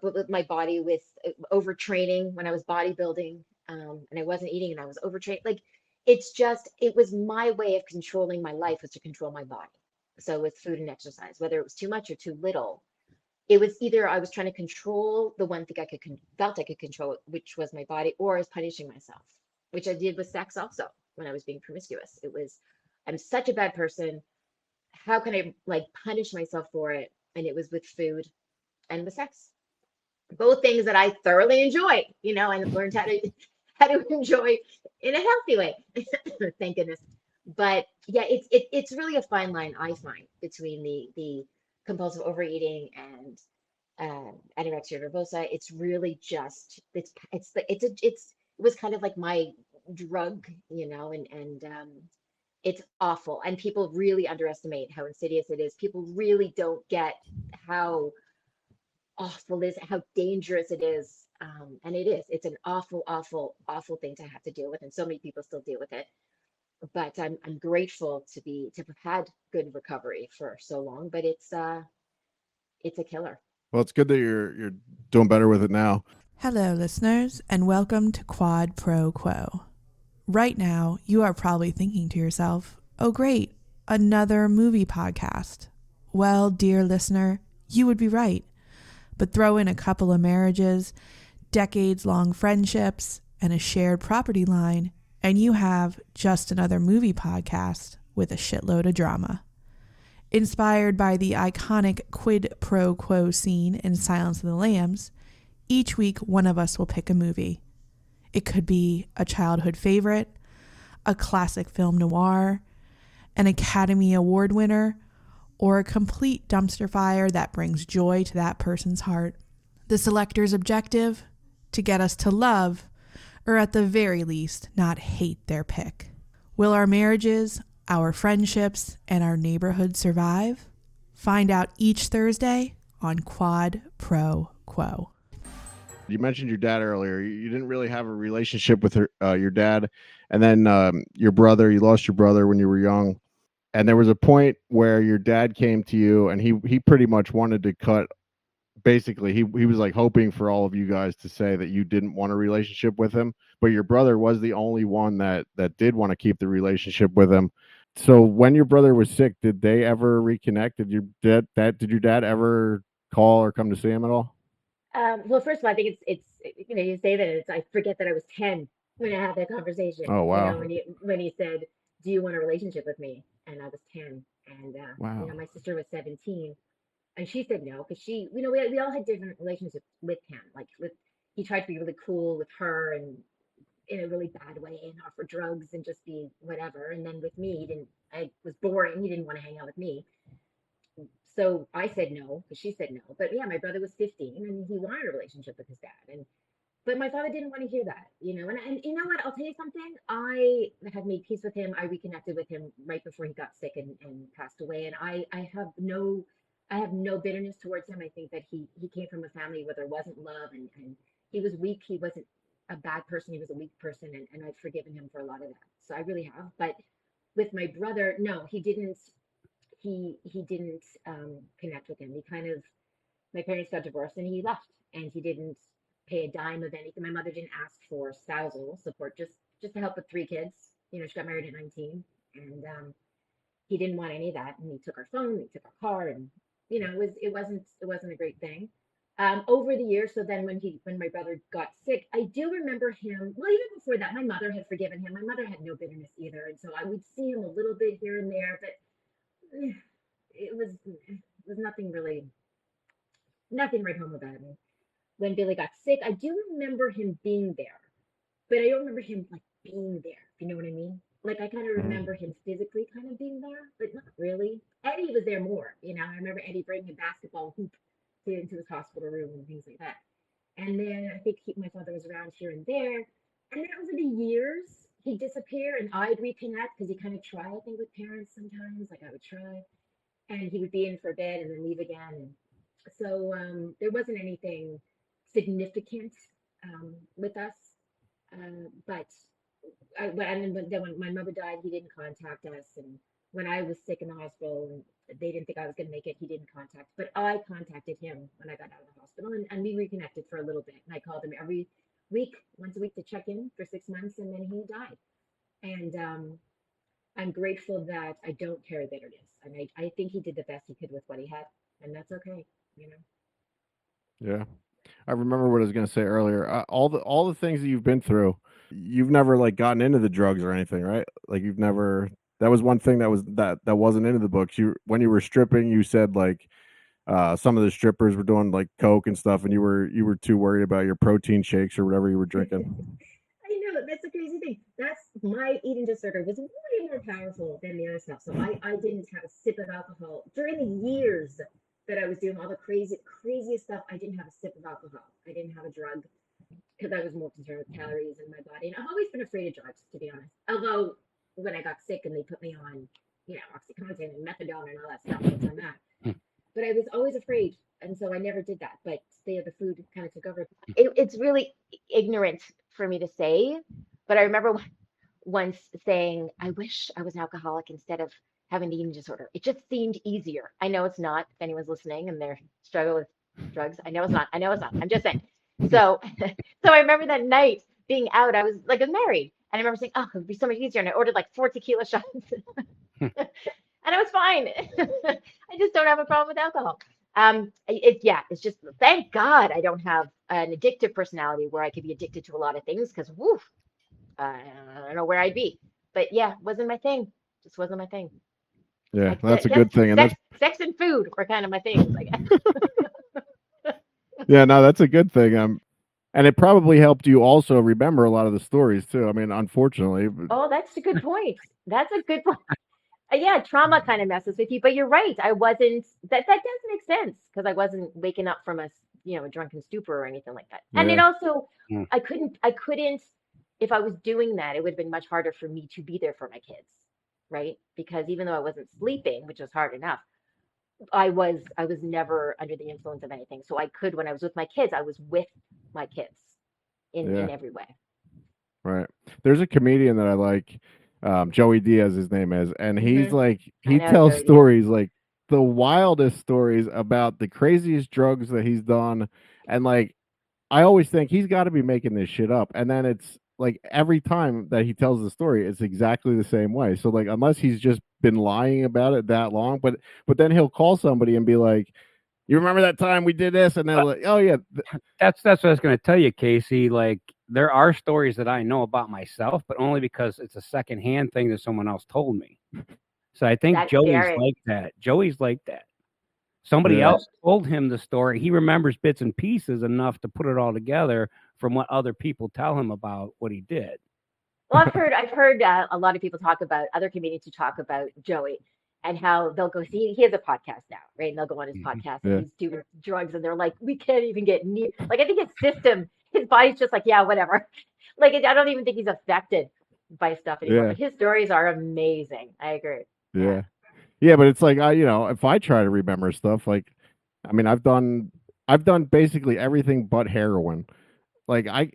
S4: but with my body, with overtraining when I was bodybuilding, and I wasn't eating and I was overtrained. Like, it was my way of controlling my life, was to control my body. So with food and exercise, whether it was too much or too little, it was either I was trying to control the one thing felt I could control, which was my body, or I was punishing myself, which I did with sex also when I was being promiscuous. It was, I'm such a bad person. How can I, like, punish myself for it? And it was with food and with sex, both things that I thoroughly enjoy, and learned how to enjoy in a healthy way. Thank goodness. But yeah, it's really a fine line, I find, between the compulsive overeating and anorexia nervosa. It's really just it was kind of like my drug, and it's awful. And people really underestimate how insidious it is. People really don't get how awful it is, how dangerous it is. And it is. It's an awful, awful, awful thing to have to deal with, and so many people still deal with it. But I'm grateful to have had good recovery for so long. But it's a killer.
S2: Well, it's good that you're doing better with it now.
S5: Hello, listeners, and welcome to Quad Pro Quo. Right now, you are probably thinking to yourself, oh great, another movie podcast. Well, dear listener, you would be right. But throw in a couple of marriages, decades-long friendships, and a shared property line, and you have just another movie podcast with a shitload of drama. Inspired by the iconic quid pro quo scene in Silence of the Lambs, each week one of us will pick a movie. It could be a childhood favorite, a classic film noir, an Academy Award winner, or a complete dumpster fire that brings joy to that person's heart. The selector's objective? To get us to love, or at the very least, not hate their pick. Will our marriages, our friendships, and our neighborhood survive? Find out each Thursday on Quad Pro Quo.
S2: You mentioned your dad earlier. You didn't really have a relationship with your dad, and then your brother. You lost your brother when you were young, and there was a point where your dad came to you, and he pretty much wanted to cut. Basically, he was like hoping for all of you guys to say that you didn't want a relationship with him, but your brother was the only one that did want to keep the relationship with him. So when your brother was sick, did they ever reconnect? Did your dad ever call or come to see him at all?
S4: Well, first of all, I think it's you say that, I forget that I was 10 when I had that conversation.
S2: Oh wow.
S4: When he said, "Do you want a relationship with me?" And I was 10, and
S2: Wow.
S4: my sister was 17, and she said no, because we all had different relationships with him. Like, he tried to be really cool with her, and in a really bad way, and offer drugs and just be whatever. And then with me, I was boring. He didn't want to hang out with me. So I said no, because she said no. But yeah, my brother was 15, and he wanted a relationship with his dad. But my father didn't want to hear that. And you know what? I'll tell you something. I had made peace with him. I reconnected with him right before he got sick and passed away. And I have no bitterness towards him. I think that he came from a family where there wasn't love, and he was weak. He wasn't a bad person. He was a weak person, and I've forgiven him for a lot of that. So I really have. But with my brother, no, he didn't. He didn't connect with him. He kind of, my parents got divorced, and he left, and he didn't pay a dime of anything. My mother didn't ask for spousal support, just to help with 3 kids. She got married at 19, and he didn't want any of that. And he took our phone, he took our car, and you know, it wasn't a great thing. Over the years, so then when my brother got sick, I do remember him. Well, even before that, my mother had forgiven him. My mother had no bitterness either, and so I would see him a little bit here and there, but it was nothing right home about me. When Billy got sick, I do remember him being there, but I don't remember him like being there. If you know what I mean? Like I kind of remember him physically kind of being there, but not really. Eddie was there more. You know, I remember Eddie bringing a basketball hoop into his hospital room and things like that. And then I think my father was around here and there. And then over the years, he'd disappear and I'd reconnect because he kind of try, I think, with parents sometimes. Like I would try, and he would be in for a bit and then leave again. And so there wasn't anything significant with us. But when my mother died, he didn't contact us. And when I was sick in the hospital, and they didn't think I was going to make it, he didn't contact. But I contacted him when I got out of the hospital, and we reconnected for a little bit. And I called him every week, once a week, to check in for 6 months, and then he died. And I'm grateful that I don't carry bitterness, and I think he did the best he could with what he had, and that's okay, you know.
S2: Yeah. I remember what I was going to say earlier. All the things that you've been through, you've never like gotten into the drugs or anything, right? Like you've never. That was one thing that wasn't into the books. You when you were stripping, you said like some of the strippers were doing like coke and stuff, and you were too worried about your protein shakes or whatever you were drinking.
S4: I know that's the crazy thing. That's my eating disorder was way more powerful than the other stuff. So I didn't have a sip of alcohol during the years that I was doing all the craziest stuff. I didn't have a sip of alcohol. I didn't have a drug because I was more concerned with calories in my body. And I've always been afraid of drugs, to be honest. Although when I got sick and they put me on, OxyContin and methadone and all that stuff, I was on that. But I was always afraid, and so I never did that. But the food kind of took over. It's really ignorant for me to say, but I remember once saying, "I wish I was an alcoholic instead of having the eating disorder. It just seemed easier." I know it's not. If anyone's listening and they're struggling with drugs, I know it's not. I know it's not. I'm just saying. So, so I remember that night being out. I was like, I'm married, and I remember saying, "Oh, it would be so much easier." And I ordered like 4 tequila shots. And it was fine. I just don't have a problem with alcohol. It's just thank God I don't have an addictive personality where I could be addicted to a lot of things because woof, I don't know where I'd be. But yeah, wasn't my thing. Just wasn't my thing.
S2: Yeah,
S4: Like
S2: that's a good thing, and
S4: sex and food were kind of my things, I guess.
S2: yeah, no, that's a good thing. And it probably helped you also remember a lot of the stories too. I mean, unfortunately.
S4: Oh, that's a good point. That's a good point. Yeah, trauma kind of messes with you, but you're right. I wasn't that does make sense because I wasn't waking up from a drunken stupor or anything like that. And it
S2: Yeah.
S4: also I couldn't if I was doing that, it would have been much harder for me to be there for my kids, right? Because even though I wasn't sleeping, which was hard enough, I was never under the influence of anything. So I could when I was with my kids, I was with my kids in every way.
S2: Right. There's a comedian that I like, Joey Diaz, his name is, and he's like he tells
S4: Joey Diaz.
S2: stories like the wildest stories about the craziest drugs that he's done, and like I always think he's got to be making this shit up, and then it's like every time that he tells the story, it's exactly the same way. So like unless he's just been lying about it that long, but then he'll call somebody and be like, "You remember that time we did this?" And they're like, "Oh yeah."
S3: That's what I was going to tell you, Casey. Like there are stories that I know about myself, but only because it's a secondhand thing that someone else told me. So I think
S4: That's
S3: Joey's
S4: scary.
S3: like that. Joey's like that. Somebody else told him the story. He remembers bits and pieces enough to put it all together from what other people tell him about what he did.
S4: Well, I've heard a lot of people talk about other comedians who talk about Joey and how they'll go see he has a podcast now, right? And they'll go on his podcast and he's doing drugs and they're like, we can't even get near. Like I think his body's just like, yeah, whatever. Like I don't even think he's affected by stuff anymore.
S2: Yeah.
S4: But his stories are amazing. I agree.
S2: Yeah, but it's like if I try to remember stuff, like I mean, I've done basically everything but heroin. Like I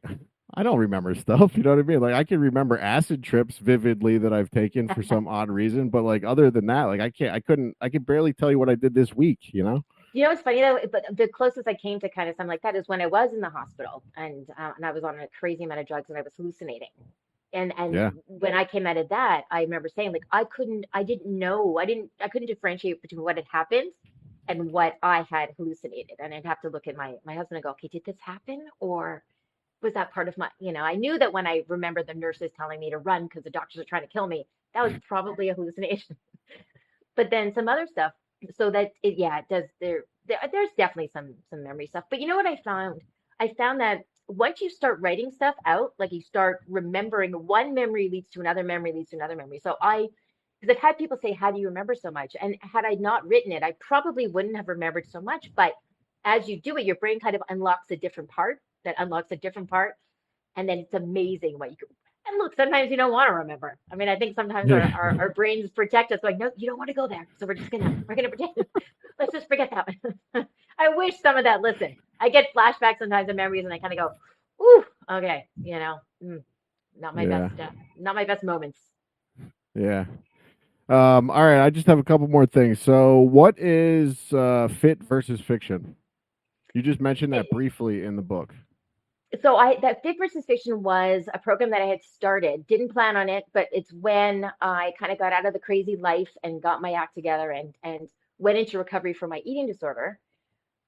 S2: don't remember stuff, you know what I mean? Like I can remember acid trips vividly that I've taken for some odd reason, but like other than that, like I could barely tell you what I did this week, you know?
S4: You know, it's funny though, but the closest I came to kind of something like that is when I was in the hospital and I was on a crazy amount of drugs and I was hallucinating. And when I came out of that, I remember saying like I couldn't differentiate between what had happened and what I had hallucinated. And I'd have to look at my husband and go, okay, did this happen? Or was that part of my, I knew that when I remember the nurses telling me to run because the doctors are trying to kill me, that was probably a hallucination. But then some other stuff. So that it does there's definitely some memory stuff. But you know what I found? I found that once you start writing stuff out, like you start remembering, one memory leads to another memory leads to another memory. So because I've had people say, how do you remember so much? And had I not written it, I probably wouldn't have remembered so much. But as you do it, your brain kind of unlocks a different part that unlocks a different part. And then it's amazing what you can. And look, sometimes you don't want to remember. I mean, I think sometimes our brains protect us. Like, no, you don't want to go there. So we're gonna pretend. Let's just forget that one. I wish some of that. Listen, I get flashbacks sometimes of memories, and I kind of go, "Ooh, okay, not my not my best moments."
S2: Yeah. All right. I just have a couple more things. So, what is fit versus fiction? You just mentioned that briefly in the book.
S4: So that Fit versus Fiction was a program that I had started. Didn't plan on it, but it's when I kind of got out of the crazy life and got my act together and went into recovery for my eating disorder.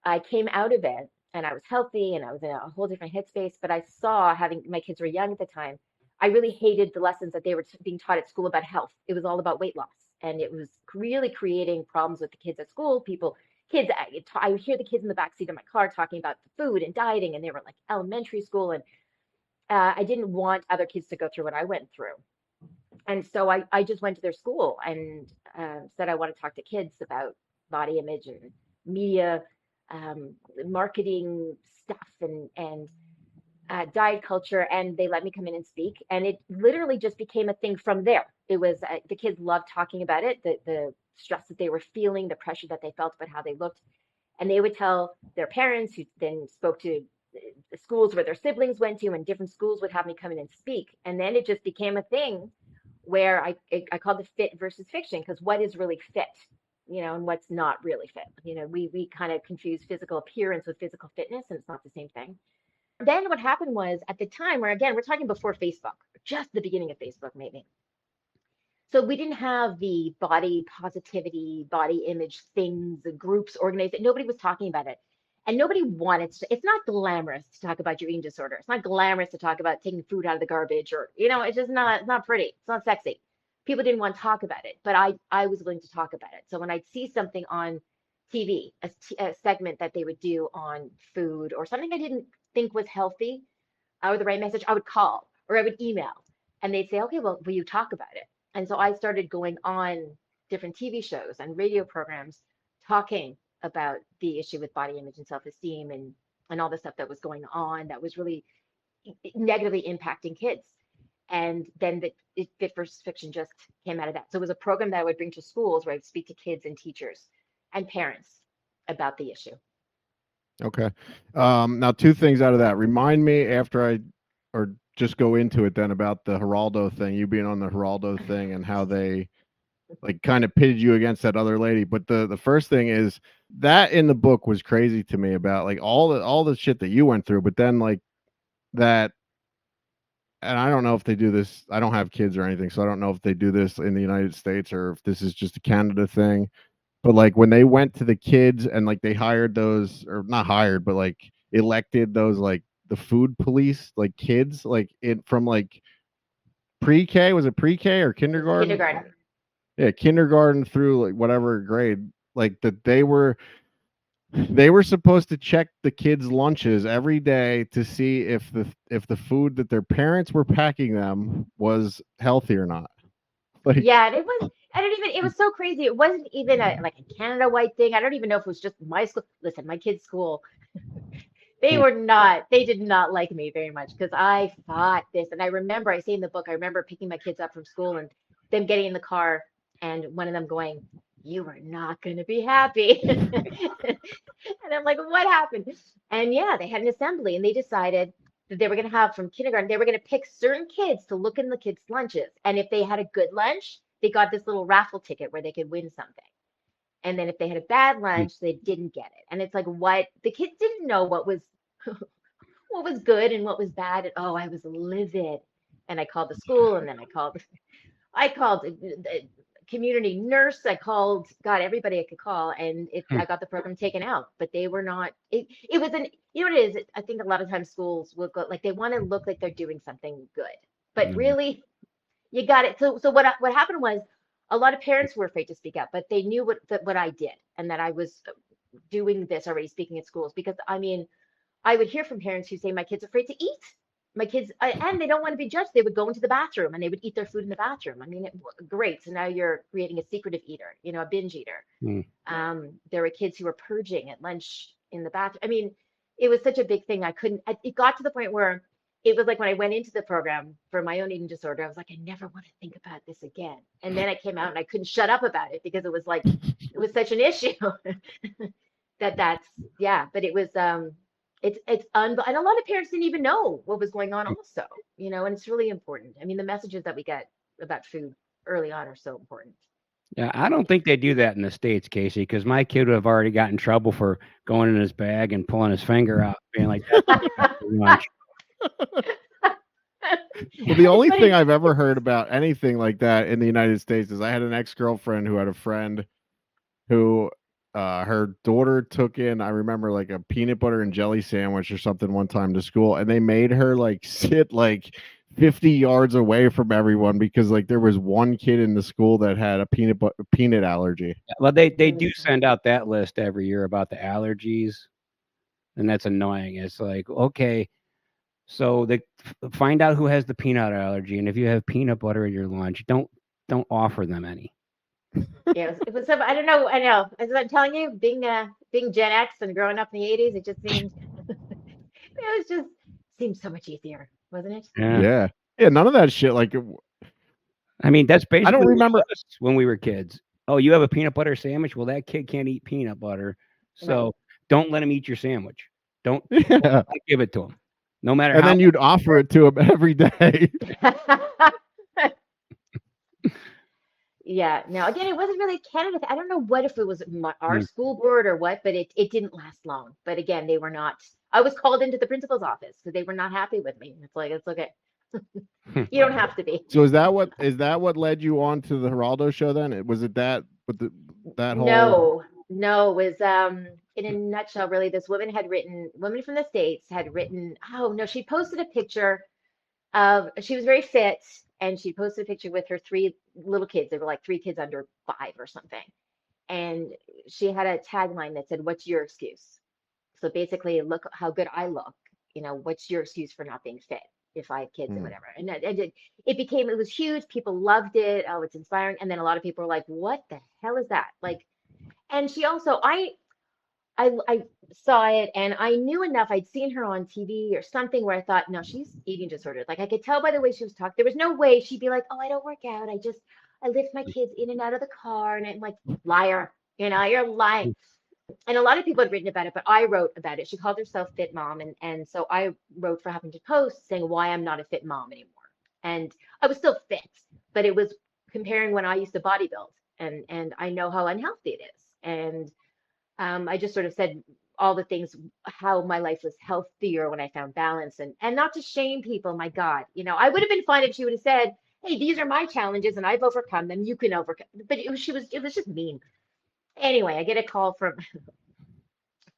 S4: I came out of it and I was healthy and I was in a whole different headspace. But I saw, having my kids were young at the time, I really hated the lessons that they were being taught at school about health. It was all about weight loss, and it was really creating problems with the kids at school. Kids, I would hear the kids in the backseat of my car talking about food and dieting, and they were like elementary school, and I didn't want other kids to go through what I went through. And so I just went to their school and said I want to talk to kids about body image and media, marketing stuff, and diet culture. And they let me come in and speak. And it literally just became a thing from there. It was the kids loved talking about it, the stress that they were feeling, the pressure that they felt about how they looked. And they would tell their parents, who then spoke to the schools where their siblings went to, and different schools would have me come in and speak. And then it just became a thing where I called it fit versus fiction, because what is really fit, and what's not really fit. We kind of confuse physical appearance with physical fitness, and it's not the same thing. Then what happened was, at the time, where again, we're talking before Facebook, just the beginning of Facebook, maybe. So we didn't have the body positivity, body image things, the groups organized. Nobody was talking about it. And nobody wanted to. It's not glamorous to talk about your eating disorder. It's not glamorous to talk about taking food out of the garbage, or, it's just it's not pretty. It's not sexy. People didn't want to talk about it, but I was willing to talk about it. So when I'd see something on TV, a segment that they would do on food or something I didn't think was healthy or the right message, I would call or I would email, and they'd say, okay, well, will you talk about it? And so I started going on different TV shows and radio programs talking about the issue with body image and self-esteem, and all the stuff that was going on that was really negatively impacting kids. And then the Fit versus Fiction just came out of that. So it was a program that I would bring to schools where I'd speak to kids and teachers and parents about the issue.
S2: Okay. Now, two things out of that. Remind me or just go into it then about the Geraldo thing, you being on the Geraldo thing and how they like kind of pitted you against that other lady. But the first thing is that in the book was crazy to me about like all the shit that you went through, but then like that, and I don't know if they do this. I don't have kids or anything, so I don't know if they do this in the United States or if this is just a Canada thing. But like when they went to the kids and like they hired those, or not hired, but like elected those like the food police, like kids, like it from like pre-K, was it pre-K or kindergarten?
S4: Kindergarten.
S2: Yeah, kindergarten through like whatever grade, like that they were supposed to check the kids' lunches every day to see if the food that their parents were packing them was healthy or not. Like,
S4: yeah, and it was so crazy. It wasn't even like a Canada white thing. I don't even know if it was just my school. Listen, my kids' school, they did not like me very much because I fought this. And I remember, I say in the book, I remember picking my kids up from school and them getting in the car and one of them going, "You are not going to be happy." And I'm like, "What happened?" And yeah, they had an assembly and they decided that they were going to have from kindergarten, they were going to pick certain kids to look in the kids' lunches. And if they had a good lunch, they got this little raffle ticket where they could win something. And then if they had a bad lunch, they didn't get it. And it's like, what? The kids didn't know what was what was good and what was bad. And oh, I was livid. And I called the school, and then I called community nurse. I called, God, everybody I could call, and I got the program taken out. But they were not. It was an. You know what it is? I think a lot of times schools will go like they want to look like they're doing something good, but really, you got it. So what happened was a lot of parents were afraid to speak up, but they knew what I did and that I was doing this already, speaking at schools, because I mean, I would hear from parents who say my kid's afraid to eat. My kids, and they don't want to be judged. They would go into the bathroom and they would eat their food in the bathroom. I mean, great. So now you're creating a secretive eater, a binge eater. There were kids who were purging at lunch in the bathroom. I mean, it was such a big thing. It got to the point where it was like when I went into the program for my own eating disorder, I was like, I never want to think about this again. And then I came out and I couldn't shut up about it because it was like, it was such an issue but it was, and a lot of parents didn't even know what was going on also, and it's really important. I mean, the messages that we get about food early on are so important.
S3: Yeah, I don't think they do that in the States, Casey, because my kid would have already got in trouble for going in his bag and pulling his finger out, being like, that's lunch.
S2: Well, the only thing I've ever heard about anything like that in the United States is I had an ex-girlfriend who had a friend who her daughter took in, I remember, like a peanut butter and jelly sandwich or something one time to school, and they made her like sit like 50 yards away from everyone because like there was one kid in the school that had a peanut allergy.
S3: Well, they do send out that list every year about the allergies, and that's annoying. It's like, okay, so they find out who has the peanut allergy, and if you have peanut butter in your lunch, don't offer them any.
S4: Yeah, it was I don't know. I know. As I'm telling you, being Gen X and growing up in the 80s, it just seemed seemed so much easier, wasn't it?
S2: Yeah. None of that shit. Like,
S3: I mean, that's basically.
S2: I don't remember
S3: when we were kids. Oh, you have a peanut butter sandwich? Well, that kid can't eat peanut butter, so don't let him eat your sandwich. Don't give it to him, no matter.
S2: And then you'd offer it to him every day.
S4: Yeah. Now, again, it wasn't really Canada. I don't know if it was our school board or what, but it didn't last long. But again, they were not. I was called into the principal's office because they were not happy with me. It's like, it's okay. You don't have to be.
S2: So is that what led you on to the Geraldo show then? Was it that with that
S4: whole? No, it was in a nutshell, really. This woman from the States had written. Oh no, she posted a picture of. She was very fit. And she posted a picture with her 3 little kids. They were like 3 kids under 5 or something. And she had a tagline that said, "What's your excuse?" So basically, look how good I look. What's your excuse for not being fit if I have kids and whatever? And it was huge. People loved it. Oh, it's inspiring. And then a lot of people were like, "What the hell is that?" Like, and she also, I saw it and I knew enough. I'd seen her on TV or something where I thought, no, she's eating disordered. Like I could tell by the way she was talking. There was no way she'd be like, "Oh, I don't work out. I lift my kids in and out of the car." And I'm like, liar, you're lying. And a lot of people had written about it, but I wrote about it. She called herself Fit Mom. And so I wrote for Huffington Post saying why I'm not a fit mom anymore. And I was still fit, but it was comparing when I used to bodybuild and I know how unhealthy it is. And I just sort of said all the things, how my life was healthier when I found balance and not to shame people. My God, I would have been fine if she would have said, "Hey, these are my challenges and I've overcome them. You can overcome." But it was just mean. Anyway, I get a call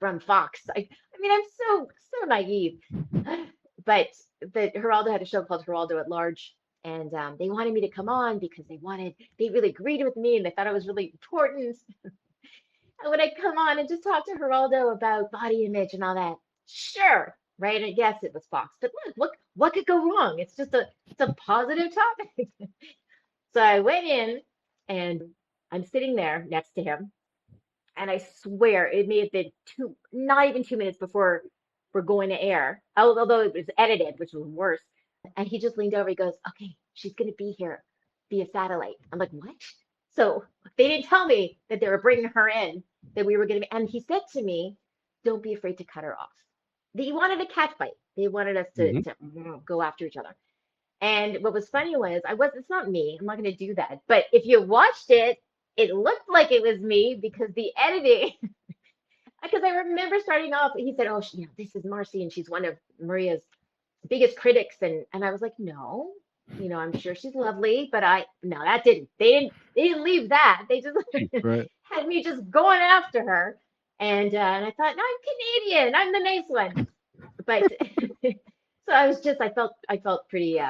S4: from Fox. I mean, I'm so naive. But the Geraldo had a show called Geraldo at Large. And they wanted me to come on because they really agreed with me and they thought I was really important. And when I come on and just talk to Geraldo about body image and all that, sure, right? And yes, it was Fox, but look, what could go wrong? It's just it's a positive topic. So I went in and I'm sitting there next to him. And I swear it may have been not even 2 minutes before we're going to air, although it was edited, which was worse. And he just leaned over, he goes, "Okay, she's going to be here via satellite." I'm like, "What?" So they didn't tell me that they were bringing her in, that we were going to be. And he said to me, "Don't be afraid to cut her off." They wanted a cat fight. They wanted us to go after each other. And what was funny was it's not me. I'm not going to do that. But if you watched it, it looked like it was me because the editing, because I remember starting off, he said, "Oh, this is Marci and she's one of Maria's biggest critics." And I was like, "No, You know, I'm sure she's lovely, but no, they didn't leave that. They just
S2: Right.
S4: had me just going after her. And I thought, no, I'm Canadian. I'm the nice one. But so I felt pretty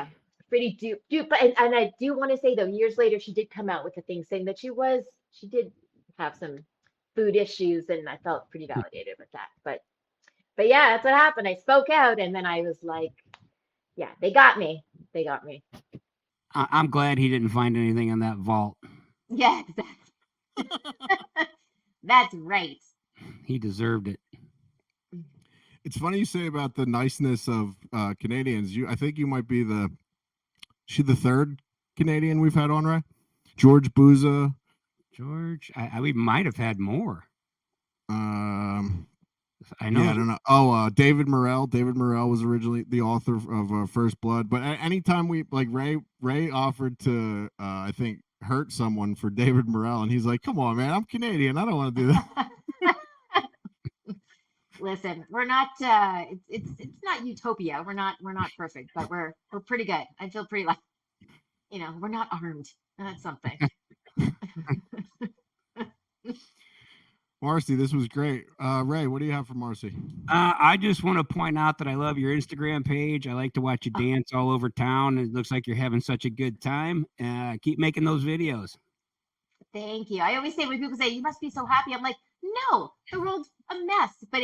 S4: dupe. And I do want to say though, years later, she did come out with a thing saying that she did have some food issues, and I felt pretty validated with that. But yeah, that's what happened. I spoke out, and then I was like, yeah, they got me. They got me.
S3: I'm glad he didn't find anything in that vault.
S4: Yeah, that's right.
S3: He deserved it.
S2: It's funny you say about the niceness of Canadians. I think you might be the third Canadian we've had on, right? George Booza.
S3: George, we might have had more. I know.
S2: Yeah, I don't know. Oh, David Morrell. David Morrell was originally the author of First Blood. But anytime we like Ray offered to, I think, hurt someone for David Morrell, and he's like, "Come on, man, I'm Canadian. I don't want to do that."
S4: Listen, we're not. It's not utopia. We're not perfect, but we're pretty good. I feel pretty like, we're not armed. That's something.
S2: Marci, this was great. Ray, what do you have for Marci?
S3: I just want to point out that I love your Instagram page. I like to watch you dance all over town. It looks like you're having such a good time. Keep making those videos.
S4: Thank you. I always say when people say you must be so happy, I'm like, no, the world's a mess. But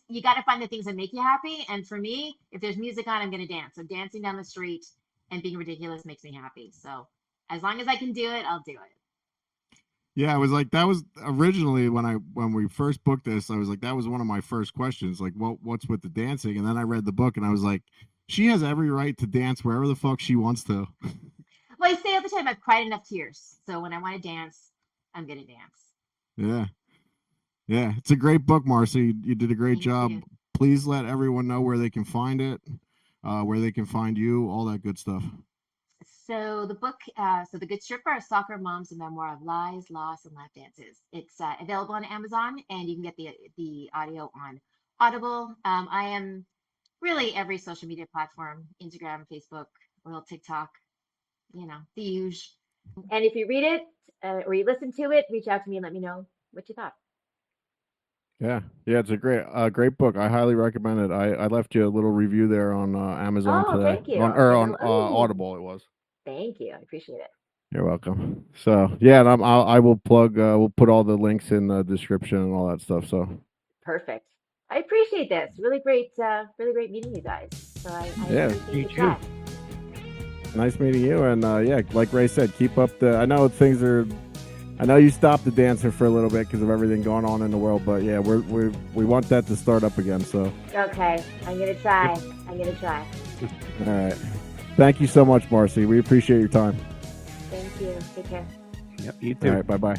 S4: you got to find the things that make you happy. And for me, if there's music on, I'm going to dance. So dancing down the street and being ridiculous makes me happy. So as long as I can do it, I'll do it.
S2: Yeah, I was like, that was originally when we first booked this, I was like, that was one of my first questions, like, what's with the dancing? And then I read the book and I was like, she has every right to dance wherever the fuck she wants to.
S4: Well, I say all the time, I've cried enough tears. So when I want to dance, I'm going to dance.
S2: Yeah. Yeah, it's a great book, Marci. You did a great job.
S4: You.
S2: Please let everyone know where they can find it, where they can find you, all that good stuff.
S4: So the book, The Good Stripper, a soccer mom's memoir of lies, loss, and lap dances. It's available on Amazon, and you can get the audio on Audible. I am really every social media platform: Instagram, Facebook, a little TikTok, the usual. And if you read it or you listen to it, reach out to me and let me know what you thought.
S2: Yeah, it's a great book. I highly recommend it. I left you a little review there on Amazon today.
S4: Thank you.
S2: On Audible, it was.
S4: Thank you. I appreciate it.
S2: You're welcome. So yeah, and I will plug. We'll put all the links in the description and all that stuff. So
S4: perfect. I appreciate this. Really great meeting you guys. So I appreciate the chat.
S2: Nice meeting you. And yeah, like Ray said, keep up the. I know you stopped the dancer for a little bit because of everything going on in the world, but yeah, we want that to start up again. So
S4: okay, I'm gonna try.
S2: All right. Thank you so much, Marci. We appreciate your time.
S4: Thank you. Take care.
S3: Yep, you too.
S2: All right, bye-bye.